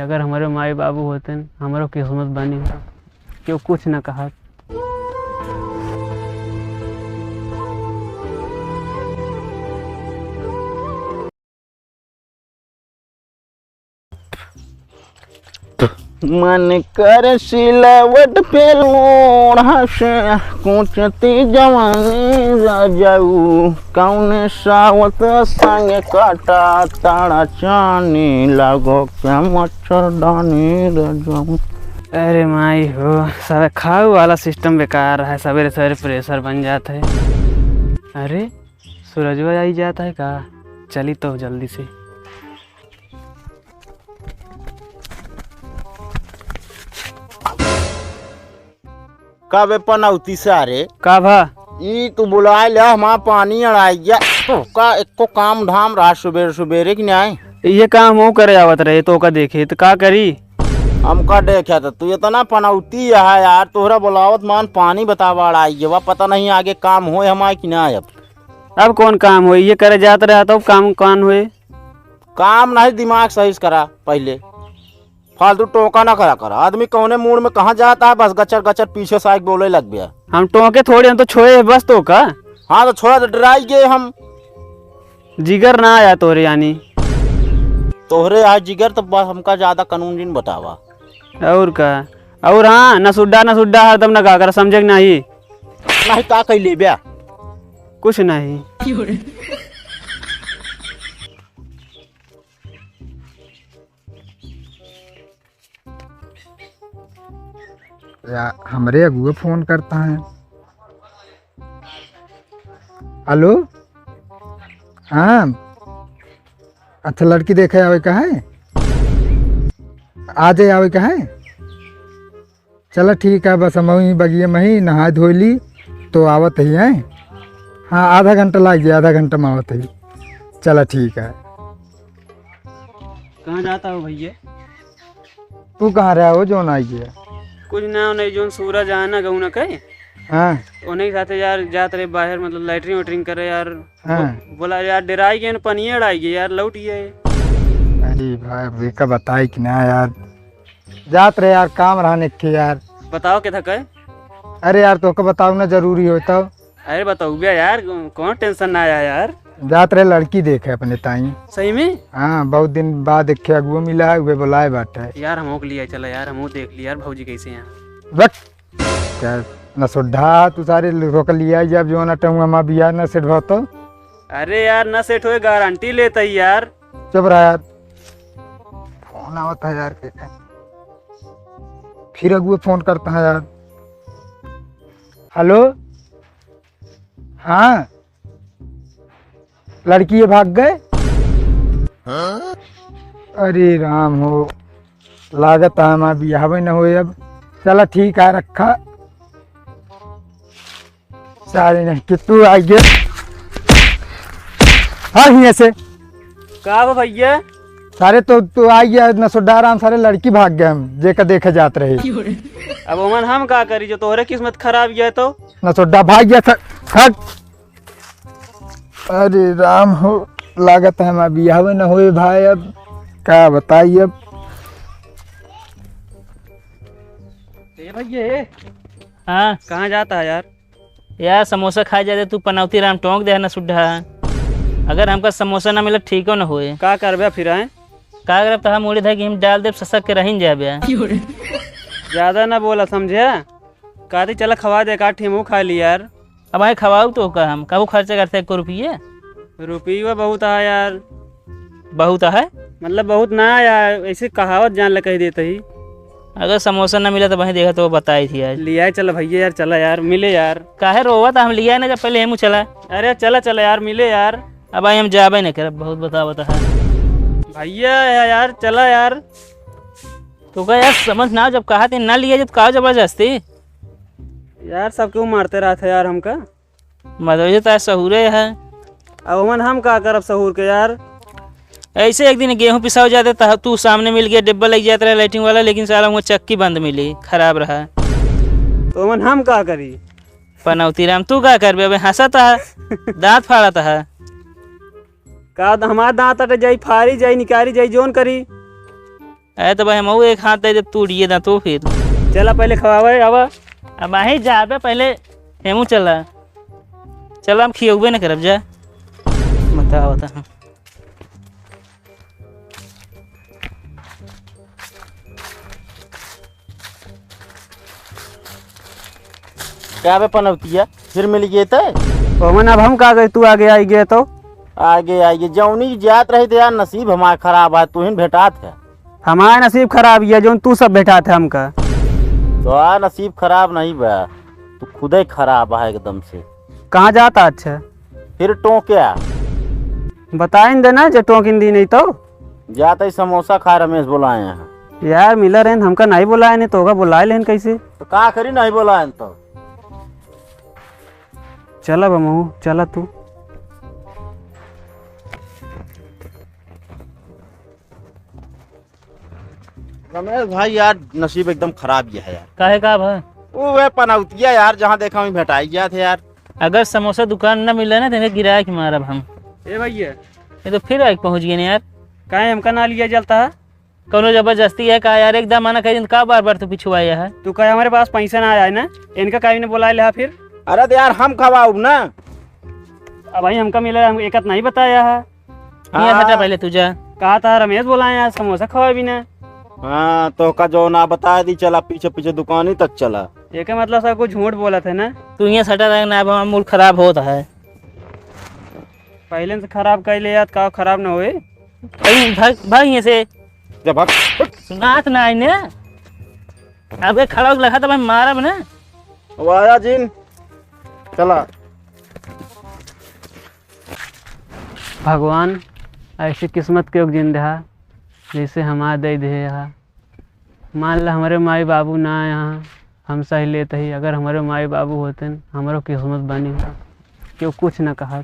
अगर हमारे माई बाबू होते न हमारो किस्मत बनी हो क्यों कुछ न कहा। मन कर सिलावट पे लोढ़ा से कुचती जवानी जाऊ कौन सावत संग काटा ताड़ा चानी लागो क्या मच्छरदानी रजाऊ। अरे माई हो सब खाऊ वाला सिस्टम बेकार है, सवेरे सवेरे प्रेशर बन जाता है। अरे सूरजवा आई जाता है का, चली तो जल्दी से। का बे पनौती सारे का भा ई तू बुलाए ले हमारा पानी अड़ाई गया तो का एको काम धाम रहा सुबेरे सुबेरे की नहीं ये काम हो करे आवत रहे तो का देखे तो का करी। हमका देखा था तू इतना पनौती है यार, तोहरा बुलावत मान पानी बतावा अड़ाई गया पता नहीं आगे काम हो हमारे की ना। अब कौन काम हो, ये करे जात रहा तो काम कौन हुए। काम नहीं दिमाग सही से करा पहले, फालतू टोका ना करा करा। आदमी कौने मूड में कहाँ जाता है, बस गचर गचर पीछे साइक बोले लग गया। हम टोके थोड़े, हम तो छोड़े बस तो का। हाँ तो छोड़ा तो डराई गए हम। जिगर ना आया तोरे यानी तोहरे आज जिगर तो बस हमका ज्यादा कानून जिन बतावा और का। और हाँ न सुड्डा हरदम न गा कर समझे नहीं। नहीं का कही ले ब्या कुछ नहीं। या हमरे अगुए फोन करता है। हेलो हाँ अच्छा लड़की देखे आवे का है, आ जाए आवे का है। चलो ठीक है बस हम वहीं बगिए में ही नहा धोली तो आवत ही है। हाँ आधा घंटा लग जाए, आधा घंटा में आवत ही। चलो ठीक है। कहाँ जाता हो भैया। तू कहाँ रहा हो जो ना आई। कुछ ना नहीं जो सूरज आना गऊ न कहे हाँ उन्हीं साथे यार जात रहे बाहर, मतलब लैटरिन वैटरिन करे यार। हाँ बोला यार डराई गए पनिए अड़ाई गई यार, लौट गए। अरे भाई का बताई कि ना यार, जात रहे यार काम रहने के यार। बताओ क्या था कहे। अरे यार तो बताओ ना जरूरी हो तो। अरे बताओ भैया यार, कौन टेंशन ना आया यार। जात रहे लड़की देखे अपने ताई। सही में हाँ बहुत दिन बाद देखे अगुआ मिला है, वे बुलाए बाटे यार। हमो के लिए चला यार, हमो देख लिया यार भौजी कैसे हैं। बट क्या न सुधा तू सारे रोक लिया जब जो ना टंगा माँ बिया न सेट भाव तो। अरे यार न सेट हुए गारंटी लेता ही यार। चुप रहा यार, फोन आवता है यार के। फिर अगुए फोन करता है यार। हेलो हाँ लड़की ये भाग गए। अरे राम हो, लागत है हमारा बियाह न हो अब। चला ठीक है रखा सारे नहीं कि तू आ गया। हाँ ही ऐसे का भैया सारे तो आ गया न सुड्डा आराम सारे लड़की भाग गए हम जेकर देखे जात रहे। अब अमन हम का करी, जो तोहरे किस्मत खराब गया तो न सुड्डा भाग गया था। अरे राम हो, लागत है हमारा बियाह न होए भाई। अब क्या बताइए अब। भैया हाँ कहाँ जाता है यार। यार समोसा खा जाते तू पनौती राम टोंक दे ना सुड्ढा। अगर हमका समोसा ना मिला ठीक हो ना होए का करबे फिर आए। का अगर तो हम उड़े था कि हम डाल दे ससक के रही जाए। ज्यादा ना बोला समझे, कहती चला खवा दे का ठेमू खा ली यार। अब आए खवाऊ तो का हम कबू खर्चा करते 1 रुपये। रुपया बहुत है यार। बहुत है मतलब बहुत ना यार, ऐसे कहावत जान ल कह देते ही। अगर समोसा ना मिला तो वहीं देखा तो वो बताई थी आज। लिया चल भैया यार, चला यार मिले यार। काहे रोवा था हम लिया ना जब पहले हम चला। अरे चला चला यार मिले यार। अब आई हम जाबे नहीं कर बहुत बता है भैया यार चला यार। तो क्या यार समझ ना जब कहा थी ना लिया जब कहा जबरदस्ती यार सब क्यों मारते रहा था यार हमका। मतलब तो सहूरे है। अब अमन हम का करब सहूर के यार। ऐसे एक दिन गेहूं पिसाओ जाते था तू सामने मिल गया डिब्बा लग जाता रहा लाइटिंग वाला, लेकिन साला वो चक्की बंद मिली खराब रहा। तो अमन हम का करी। पनौती राम तू का कर बे हंसा था दांत फाड़ा था। का हमारा दांत अट जाई फाड़ी जाई निकारी जाई जोन करी। अरे तो भाई हम एक हाथ दे दे टूटिए ना तो फिर चला पहले खवावे अब अब आही जाबे पहले हेमू चला चल हम खियबे न करब जा बताओ बता क्या बे पनौतिया फिर मिल गए थे ओमन अब हम का गए तू आगे आई गए तो आगे आगे जौनी जात रही थे यार नसीब हमारा खराब है तू ही भेटा थे हमारा नसीब खराब है जो तू सब बैठा था हमका तो नसीब खराब नहीं बा तू खुद ही खराब है एकदम से। कहाँ जाता अच्छा फिर टोंक्या बताइन देना जो टोकिन दी नहीं तो जाते ही समोसा खा रमेश बुलाए हैं। यार मिला रहन हमका नहीं बुलाए नहीं तो होगा बुलाए लेन कैसे तो का करी नहीं बुलाए तो चला बमू चला तू रमेश भाई यार नसीब एकदम खराब ही है यार। काहे का भा वो वे पनौतिया यार जहाँ देखा वहीं भेटाई गया थे यार। अगर समोसा दुकान न मिले ना तो गिराया कि मारब हम ए भैया ये तो फिर आके पहुंच गए ना यार काहे हमका ना लिया जलता है कौनो जबरदस्ती है का यार एकदम मना करी का बार बार तो पीछू आया है तू कहे हमारे पास पैसा ना आया है ना इनका काहे ने बुलाए लिया फिर अरे तो यार हम खवाऊ ना। अब भाई हमका मिला हम एकत नहीं बताया है ये हटा पहले तू जा कहा था रमेश बुलाए यार समोसा खवा भी ना हाँ तो का जो ना बता दी चला पीछे पीछे दुकान ही तक चला। एक मतलब सब कुछ झूठ बोला था ना तू यहाँ सटा रहा ना अब हमारा मूड खराब होता है पहले से खराब कर ले यार का खराब ना होए भाग भाग यहाँ से जब भाग सुनात ना आईने अबे खड़ा होके लगा था भाई मारब ना वाया जिन चला। भगवान ऐसी किस्मत के जिंदा जैसे हमारा दे दे यहाँ मान ला हमारे माई बाबू ना यहाँ हम सही लेते ही अगर हमारे माई बाबू होते हमारो किस्मत बनी क्यों कुछ ना कहा